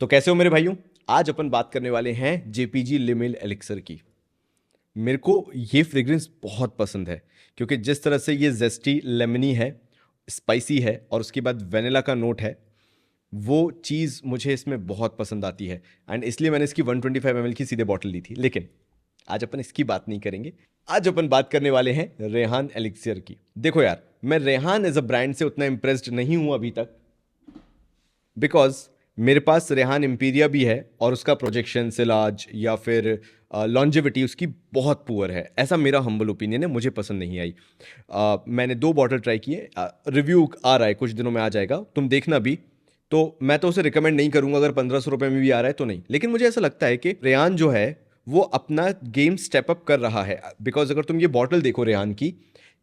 तो कैसे हो मेरे भाइयों। आज अपन बात करने वाले हैं जेपीजी लिमिल एलिक्सर की। मेरे को ये फ्रेग्रेंस बहुत पसंद है क्योंकि जिस तरह से ये जेस्टी लेमनी है, स्पाइसी है और उसके बाद वेनिला का नोट है, वो चीज़ मुझे इसमें बहुत पसंद आती है। एंड इसलिए मैंने इसकी 125 ml की सीधे बॉटल ली थी। लेकिन आज अपन इसकी बात नहीं करेंगे। आज अपन बात करने वाले हैं रेहान एलिक्सियर की। देखो यार, मैं रेहान एज अ ब्रांड से उतना इंप्रेस्ड नहीं हूं अभी तक, बिकॉज मेरे पास रेहान इम्पीरिया भी है और उसका प्रोजेक्शन सिलाज या फिर लॉन्जेविटी उसकी बहुत पुअर है। ऐसा मेरा हम्बल ओपिनियन है, मुझे पसंद नहीं आई। मैंने 2 बॉटल ट्राई किए, रिव्यू आ रहा है, कुछ दिनों में आ जाएगा, तुम देखना भी। तो मैं तो उसे रिकमेंड नहीं करूंगा अगर 1500 रुपये में भी आ रहा है तो नहीं। लेकिन मुझे ऐसा लगता है कि रेहान जो है वो अपना गेम स्टेप अप कर रहा है। बिकॉज अगर तुम ये बॉटल देखो रेहान की,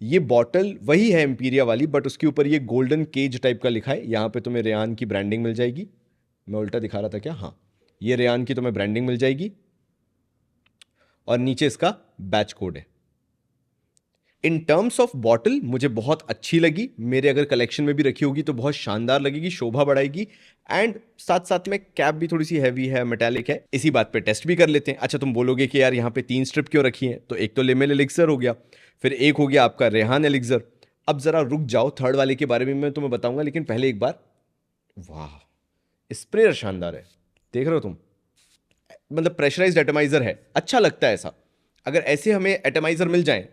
ये बॉटल वही है एम्पीरिया वाली, बट उसके ऊपर ये गोल्डन केज टाइप का लिखा है। यहाँ पे तुम्हें रेयान की ब्रांडिंग मिल जाएगी। मैं उल्टा दिखा रहा था क्या? हाँ, ये रेयान की तुम्हें ब्रांडिंग मिल जाएगी और नीचे इसका बैच कोड है। इन टर्म्स ऑफ बॉटल मुझे बहुत अच्छी लगी। मेरे अगर कलेक्शन में भी रखी होगी तो बहुत शानदार लगेगी, शोभा बढ़ाएगी। एंड साथ साथ में कैप भी थोड़ी सी हैवी है, मेटालिक है। इसी बात पे टेस्ट भी कर लेते हैं। अच्छा, तुम बोलोगे कि यार यहाँ पे 3 स्ट्रिप क्यों रखी है? तो एक तो लिमिल एलिक्सर हो गया, फिर एक हो गया आपका रेहान एलिक्सर। अब जरा रुक जाओ, थर्ड वाले के बारे में मैं तुम्हें बताऊंगा, लेकिन पहले एक बार, वाह, स्प्रेयर शानदार है। देख रहे हो तुम? मतलब प्रेशराइज्ड एटमाइजर है, अच्छा लगता है ऐसा। अगर ऐसे हमें एटमाइजर मिल जाए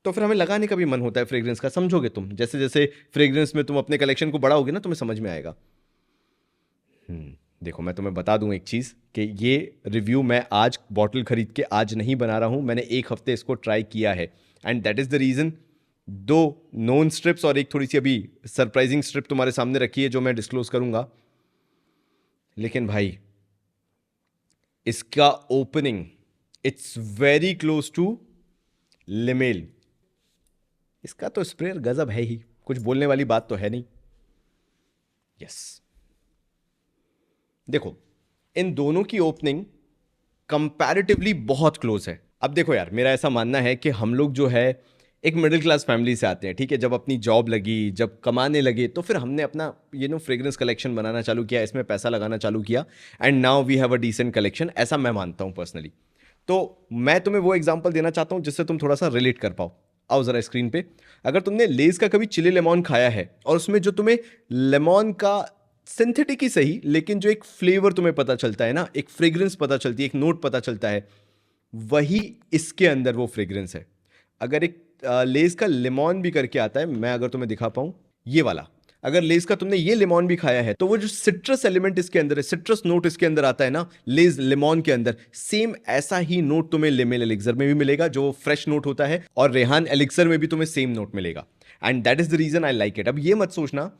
तो फिर हमें लगाने का भी मन होता है फ्रेग्रेंस का। समझोगे तुम? जैसे जैसे फ्रेग्रेंस में तुम अपने कलेक्शन को बढ़ाओगे ना, तुम्हें समझ में आएगा। देखो, मैं तुम्हें बता दूं एक चीज़ कि ये रिव्यू मैं आज बॉटल खरीद के आज नहीं बना रहा हूं, मैंने एक हफ्ते इसको ट्राई किया है। And that is the reason. 2 known strips और एक थोड़ी सी अभी सरप्राइजिंग स्ट्रिप तुम्हारे सामने रखी है जो मैं डिस्क्लोज करूंगा। लेकिन भाई, इसका opening, it's very close to लिमेल। इसका तो स्प्रेयर गजब है ही, कुछ बोलने वाली बात तो है नहीं। यस, देखो, इन दोनों की ओपनिंग कंपैरेटिवली बहुत क्लोज है। अब देखो यार, मेरा ऐसा मानना है कि हम लोग जो है एक मिडिल क्लास फैमिली से आते हैं, ठीक है। जब अपनी जॉब लगी, जब कमाने लगे, तो फिर हमने अपना फ्रेग्रेंस कलेक्शन बनाना चालू किया, इसमें पैसा लगाना चालू किया। And now we have a decent collection, ऐसा मैं मानता हूं पर्सनली। तो मैं तुम्हें वो एग्जांपल देना चाहता हूं जिससे तुम थोड़ा सा रिलेट कर पाओ। आओ जरा स्क्रीन पे। अगर तुमने लेज का कभी चिली लेमन खाया है और उसमें जो तुम्हें लेमन का सिंथेटिक ही सही, लेकिन जो एक फ्लेवर तुम्हें पता चलता है ना, एक फ्रेग्रेंस पता चलती है, एक नोट पता चलता है, वही इसके अंदर वो फ्रेग्रेंस है। अगर एक लेस का लेमन भी करके आता है, मैं अगर तुम्हें दिखा पाऊं, ये वाला, अगर लेस का तुमने ये लेमन भी खाया है तो वो जो सिट्रस एलिमेंट इसके अंदर है, सिट्रस नोट इसके अंदर आता है ना लेज लेमन के अंदर, सेम ऐसा ही नोट तुम्हें लिमेल एलिक्सर में भी मिलेगा, जो फ्रेश नोट होता है, और रेहान एलिक्सर में भी तुम्हें सेम नोट मिलेगा। And that is the reason I like it. अब ये मत सोचना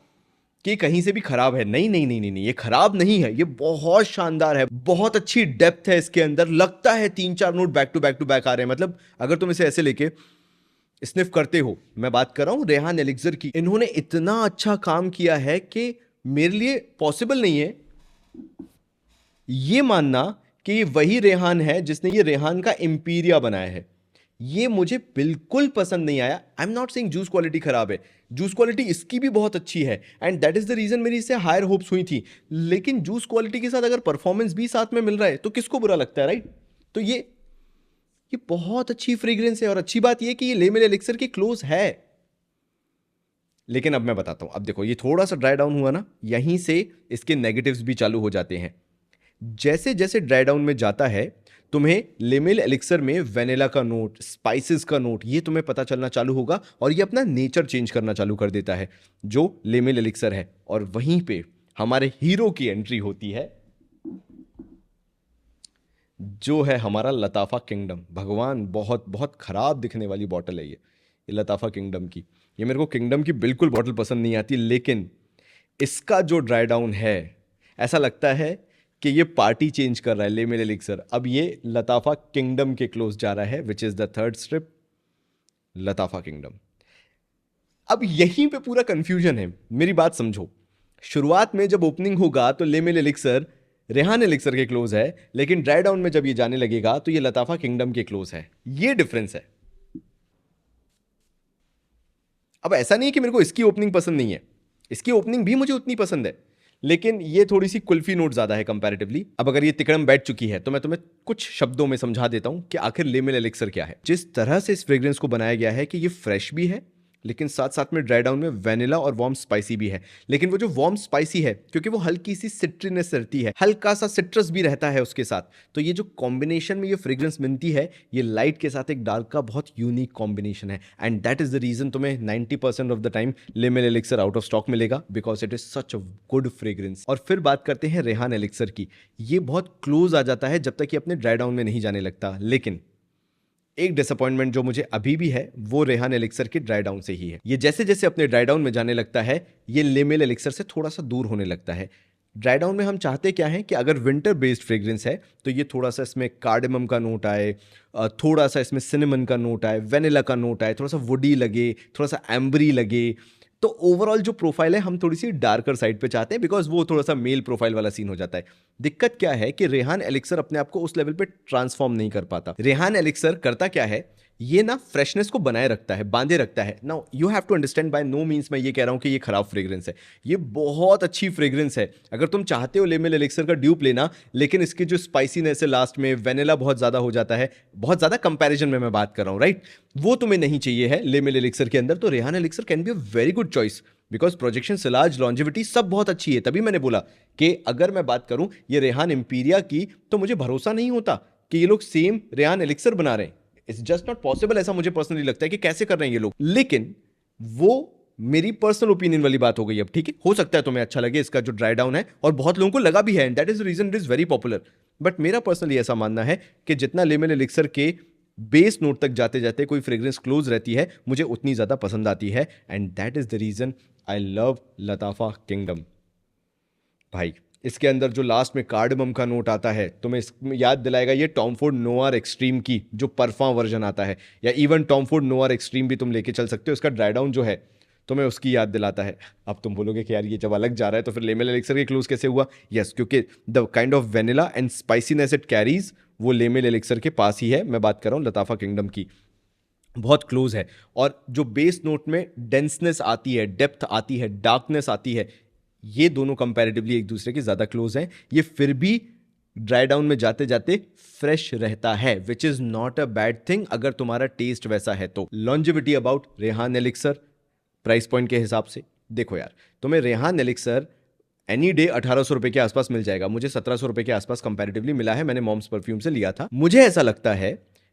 कि कहीं से भी खराब है, नहीं नहीं नहीं नहीं नहीं, ये खराब नहीं है, ये बहुत शानदार है। बहुत अच्छी डेप्थ है इसके अंदर, लगता है 3-4 नोट बैक टू बैक आ रहे हैं। मतलब अगर तुम इसे ऐसे लेके स्निफ करते हो, मैं बात कर रहा हूं रेहान एलिक्सर की, इन्होंने इतना अच्छा काम किया है कि मेरे लिए पॉसिबल नहीं है ये मानना कि ये वही रेहान है जिसने ये रेहान का इंपीरिया बनाया है। ये मुझे बिल्कुल पसंद नहीं आया। I am not saying juice quality खराब है, जूस क्वालिटी इसकी भी बहुत अच्छी है, and that is the reason मेरी इससे हायर होप्स हुई थी। लेकिन जूस क्वालिटी के साथ अगर परफॉर्मेंस भी साथ में मिल रहा है तो किसको बुरा लगता है, राइट? तो ये बहुत अच्छी फ्रेग्रेंस है, और अच्छी बात ये कि ये लेमन एलिक्सर की क्लोज है। लेकिन अब मैं बताता हूं। अब देखो, ये थोड़ा सा ड्राई डाउन हुआ ना, यहीं से इसके नेगेटिव्स भी चालू हो जाते हैं। जैसे जैसे ड्राई डाउन में जाता है, तुम्हें लिमिल एलिक्सर में वेनिला का नोट, स्पाइसेस का नोट, ये तुम्हें पता चलना चालू होगा, और ये अपना नेचर चेंज करना चालू कर देता है, जो लिमिल एलिक्सर है। और वहीं पे हमारे हीरो की एंट्री होती है, जो है हमारा लताफा किंगडम। भगवान, बहुत बहुत खराब दिखने वाली बॉटल है ये लताफा किंगडम की। ये मेरे को किंगडम की बिल्कुल बॉटल पसंद नहीं आती, लेकिन इसका जो ड्राई डाउन है, ऐसा लगता है कि ये पार्टी चेंज कर रहा है लेमन एलिक्सर। अब ये लताफा किंगडम के क्लोज जा रहा है, which is the third strip, लताफा kingdom. अब यहीं पे पूरा कंफ्यूजन है, मेरी बात समझो। शुरुआत में जब ओपनिंग होगा तो लेमन एलिक्सर रेहान एलिक्सर के क्लोज है, लेकिन ड्राई डाउन में जब ये जाने लगेगा तो ये लताफा किंगडम के क्लोज है। ये डिफरेंस है। अब ऐसा नहीं है कि मेरे को इसकी ओपनिंग पसंद नहीं है, इसकी ओपनिंग भी मुझे उतनी पसंद है, लेकिन ये थोड़ी सी कुल्फी नोट ज्यादा है कंपैरेटिवली। अब अगर ये तिकड़म बैठ चुकी है तो मैं तुम्हें कुछ शब्दों में समझा देता हूं कि आखिर लिमिल एलिक्सर क्या है। जिस तरह से इस फ्रेग्रेंस को बनाया गया है कि ये फ्रेश भी है, लेकिन साथ साथ में ड्राई डाउन में वेनिला और वार्म स्पाइसी भी है। लेकिन वो जो वार्म स्पाइसी है, क्योंकि वो हल्की सी सिट्रिनेस रहती है, हल्का सा सिट्रस भी रहता है उसके साथ, तो ये जो कॉम्बिनेशन में ये फ्रेग्रेंस बनती है, ये लाइट के साथ एक डार्क का बहुत यूनिक कॉम्बिनेशन है। And that is the reason तुम्हें 90% ऑफ द टाइम लिमिल एलिक्सर आउट ऑफ स्टॉक मिलेगा, because it is such a good fragrance. और फिर बात करते हैं रेहान एलिक्सर की। ये बहुत क्लोज आ जाता है जब तक ये अपने ड्राई डाउन में नहीं जाने लगता, लेकिन एक डिसअपॉइंटमेंट जो मुझे अभी भी है वो रेहान एलिक्सर के ड्राई डाउन से ही है। ये जैसे जैसे अपने ड्राई डाउन में जाने लगता है, ये लिमिल एलिक्सर से थोड़ा सा दूर होने लगता है। ड्राई डाउन में हम चाहते क्या है कि अगर विंटर बेस्ड फ्रेग्रेंस है तो ये थोड़ा सा इसमें कार्डेमम का नोट आए, थोड़ा सा इसमें सिनेमन का नोट आए, वेनिला का नोट आए, थोड़ा सा वुडी लगे, थोड़ा सा एम्बरी लगे। तो ओवरऑल जो प्रोफाइल है हम थोड़ी सी डार्कर साइड पे चाहते हैं, बिकॉज वो थोड़ा सा मेल प्रोफाइल वाला सीन हो जाता है। दिक्कत क्या है कि रेहान एलिक्सर अपने आप को उस लेवल पे ट्रांसफॉर्म नहीं कर पाता। रेहान एलिक्सर करता क्या है, ये ना फ्रेशनेस को बनाए रखता है, बांधे रखता है। Now you have to understand, by no means मैं ये कह रहा हूं कि ये खराब फ्रेग्रेंस है। ये बहुत अच्छी फ्रेग्रेंस है। अगर तुम चाहते हो लिमिल एलिक्सर का ड्यूप लेना, लेकिन इसकी जो स्पाइसीनेस है लास्ट में, वेनिला बहुत ज्यादा हो जाता है, बहुत ज्यादा कंपैरिजन में मैं बात कर रहा हूं, राइट, वो तुम्हें नहीं चाहिए है लिमिल एलिक्सर के अंदर, तो Rehan elixir can be a very good choice, because projection, sillage, longevity सब बहुत अच्छी है। तभी मैंने बोला कि अगर मैं बात करूं ये रेहान एम्पीरिया की, तो मुझे भरोसा नहीं होता कि ये लोग सेम रेहान एलिक्सर बना रहे हैं। इट्स जस्ट नॉट पॉसिबल, ऐसा मुझे पर्सनली लगता है कि कैसे कर रहे हैं ये लोग। लेकिन वो मेरी पर्सनल ओपिनियन वाली बात हो गई अब, ठीक है। हो सकता है तुम्हें अच्छा लगे इसका जो ड्राई डाउन है, और बहुत लोगों को लगा भी है, and that is the reason it is very popular. But मेरा पर्सनली ऐसा मानना है कि जितना लिमिल एलिक्सर के बेस नोट तक जाते जाते कोई फ्रेग्रेंस क्लोज रहती है, मुझे उतनी ज्यादा पसंद आती है। And that is the reason I love Lattafa Kingdom. भाई इसके अंदर जो लास्ट में कार्डमम का नोट आता है, तुम्हें इसमें याद दिलाएगा ये टॉम फोर्ड नोआर एक्सट्रीम की जो परफा वर्जन आता है, या even Tom Ford noir extreme भी तुम लेके चल सकते हो। इसका ड्राई डाउन जो है तुम्हें उसकी याद दिलाता है। अब तुम बोलोगे कि यार ये जब अलग जा रहा है तो फिर लिमिल एलिक्सर के क्लोज कैसे हुआ? यस, क्योंकि the kind of vanilla and spiciness it carries वो लिमिल एलिक्सर के पास ही है। मैं बात कर रहा हूँ लताफा किंगडम की, बहुत क्लोज है। और जो बेस नोट में डेंसनेस आती है, डेप्थ आती है, डार्कनेस आती है, ये दोनों कंपैरेटिवली एक दूसरे के ज्यादा क्लोज हैं। ये फिर भी ड्राई डाउन में जाते जाते फ्रेश रहता है, which is not a bad thing अगर तुम्हारा टेस्ट वैसा है तो। Longevity about Rehan elixir, price point के हिसाब से देखो यार, तुम्हें रेहान एलिक्सर एनी डे 1800 रुपए के आसपास मिल जाएगा। मुझे 1700 रुपए के आसपास कंपैरेटिवली मिला है, मैंने मॉम्स परफ्यूम से लिया था। मुझे ऐसा लगता है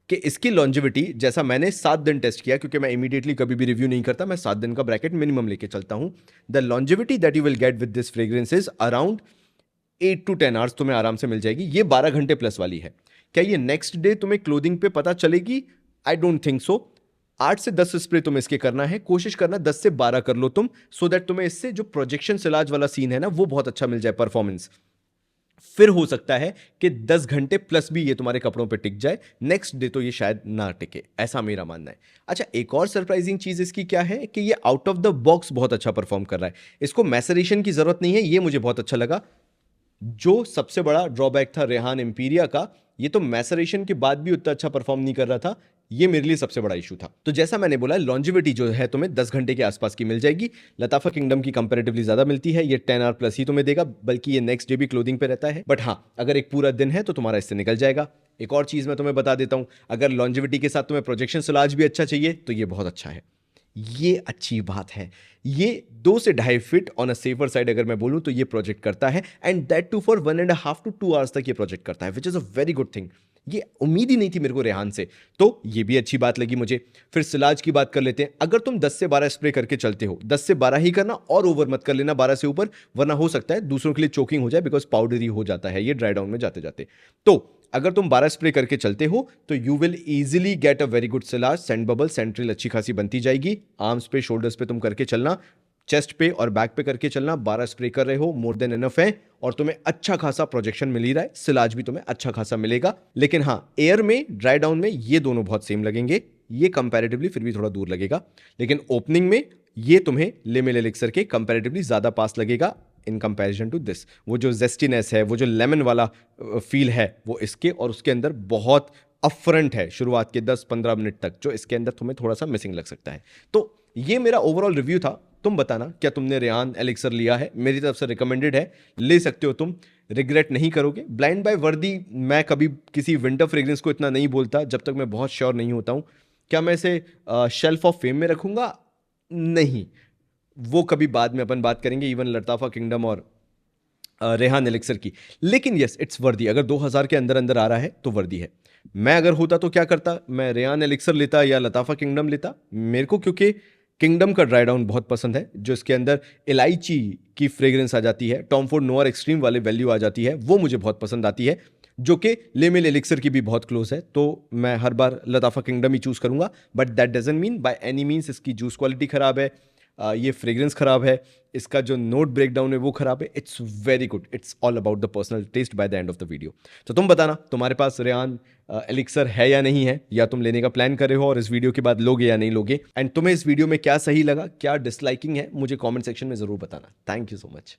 कि इसकी लॉन्जिविटी, जैसा मैंने 7 दिन टेस्ट किया, क्योंकि मैं इमीडिएटली कभी भी रिव्यू नहीं करता, मैं 7 दिन का ब्रैकेट मिनिमम लेके चलता हूं। The longevity that you will get with this fragrance is around 8 to 10 hours तुम्हें आराम से मिल जाएगी। ये 12 घंटे प्लस वाली है। क्या ये नेक्स्ट डे तुम्हें क्लोथिंग पे पता चलेगी? I don't think so. 8 से 10 स्प्रे तुम्हें इसके करना है, कोशिश करना 10 से 12 कर लो तुम, सो दैट तुम्हें इससे जो प्रोजेक्शन सिलाज वाला सीन है ना, वो बहुत अच्छा मिल जाए परफॉर्मेंस। फिर हो सकता है कि 10 घंटे प्लस भी ये तुम्हारे कपड़ों पे टिक जाए, नेक्स्ट डे तो ये शायद ना टिके, ऐसा मेरा मानना है। अच्छा, एक और सरप्राइजिंग चीज इसकी क्या है कि ये आउट ऑफ द बॉक्स बहुत अच्छा परफॉर्म कर रहा है। इसको मैसरेशन की जरूरत नहीं है, ये मुझे बहुत अच्छा लगा। जो सबसे बड़ा ड्रॉबैक था रेहान एम्पीरिया का, ये तो मैसरेशन के बाद भी उतना अच्छा परफॉर्म नहीं कर रहा था, ये मेरे लिए सबसे बड़ा इशू था। तो जैसा मैंने बोला, लॉन्जिविटी जो है तुम्हें 10 घंटे के आसपास की मिल जाएगी। लताफा किंगडम की कंपैरेटिवली ज्यादा मिलती है, ये 10 आवर प्लस ही तुम्हें देगा, बल्कि ये नेक्स्ट डे भी क्लोथिंग पे रहता है। बट हाँ, अगर एक पूरा दिन है तो तुम्हारा इससे निकल जाएगा। एक और चीज मैं तुम्हें बता देता हूं, अगर लॉन्जिविटी के साथ तुम्हें प्रोजेक्शन सिलाज भी अच्छा चाहिए तो ये बहुत अच्छा है। ये अच्छी बात है। ये 2 से 2.5 feet on a safer side अगर मैं बोलूं तो ये प्रोजेक्ट करता है, and that too for 1.5 to 2 hours तक ये प्रोजेक्ट करता है, which is a very good thing. ये उम्मीद ही नहीं थी मेरे को रेहान से, तो ये भी अच्छी बात लगी मुझे। फिर सिलाज की बात कर लेते हैं। अगर तुम 10 से 12 स्प्रे करके चलते हो, 10 से 12 ही करना, और ओवर मत कर लेना 12 से ऊपर, वरना हो सकता है दूसरों के लिए चोकिंग हो जाए, बिकॉज पाउडरी हो जाता है ये ड्राई डाउन में जाते जाते। तो अगर तुम 12 स्प्रे करके चलते हो तो you will easily get a very good sillage. Scent bubble, scent trail अच्छी खासी बनती जाएगी। आर्म्स पे, शोल्डर्स पे तुम करके चलना, चेस्ट पे और बैक पे करके चलना। 12 स्प्रे कर रहे हो, मोर देन इनफ है, और तुम्हें अच्छा खासा प्रोजेक्शन मिल ही रहा है, सिलाज भी तुम्हें अच्छा खासा मिलेगा। लेकिन हाँ, एयर में, ड्राई डाउन में ये दोनों बहुत सेम लगेंगे, ये कंपैरेटिवली फिर भी थोड़ा दूर लगेगा। लेकिन ओपनिंग में ये तुम्हें लिमिल एलिक्सर के कंपैरेटिवली ज्यादा पास लगेगा इन कंपैरिजन टू दिस। वो जो जेस्टीनेस है, वो जो लेमन वाला फील है, वो इसके और उसके अंदर बहुत अपफ्रंट है शुरुआत के 10-15 मिनट तक, जो इसके अंदर तुम्हें थोड़ा सा मिसिंग लग सकता है। तो ये मेरा ओवरऑल रिव्यू था तुम बताना क्या तुमने रेहान एलिक्सर लिया है, मेरी तरफ से रिकमेंडेड है, ले सकते हो तुम, रिग्रेट नहीं करोगे। ब्लाइंड बाय वर्दी मैं कभी किसी विंटर फ्रेग्रेंस को इतना नहीं बोलता जब तक मैं बहुत श्योर नहीं होता हूँ। क्या मैं इसे शेल्फ ऑफ फेम में रखूंगा? नहीं, वो कभी बाद में अपन बात करेंगे, इवन लताफा किंगडम और रेहान एलिक्सर की। लेकिन यस, इट्स वर्दी, अगर 2000 के अंदर अंदर आ रहा है तो वर्दी है। मैं अगर होता तो क्या करता, मैं रेहान एलिक्सर लेता या लताफा किंगडम लेता। मेरे को क्योंकि किंगडम का ड्राई डाउन बहुत पसंद है, जो इसके अंदर इलायची की फ्रेग्रेंस आ जाती है, टॉम फोर्ड नोयर एक्सट्रीम वाले वैल्यू आ जाती है, वो मुझे बहुत पसंद आती है, जो कि ले मिल एलिक्सर की भी बहुत क्लोज है। तो मैं हर बार लताफा किंगडम ही चूज करूंगा, but that doesn't mean by any means इसकी जूस क्वालिटी खराब है, ये फ्रेग्रेंस खराब है, इसका जो नोट ब्रेकडाउन है वो खराब है। It's very good, it's all about the personal taste by the end of the video. तो तुम बताना तुम्हारे पास रेहान एलिक्सर है या नहीं है, या तुम लेने का प्लान कर रहे हो और इस वीडियो के बाद लोगे या नहीं लोगे, एंड तुम्हें इस वीडियो में क्या सही लगा, क्या डिसलाइकिंग है, मुझे कमेंट सेक्शन में जरूर बताना। Thank you so much.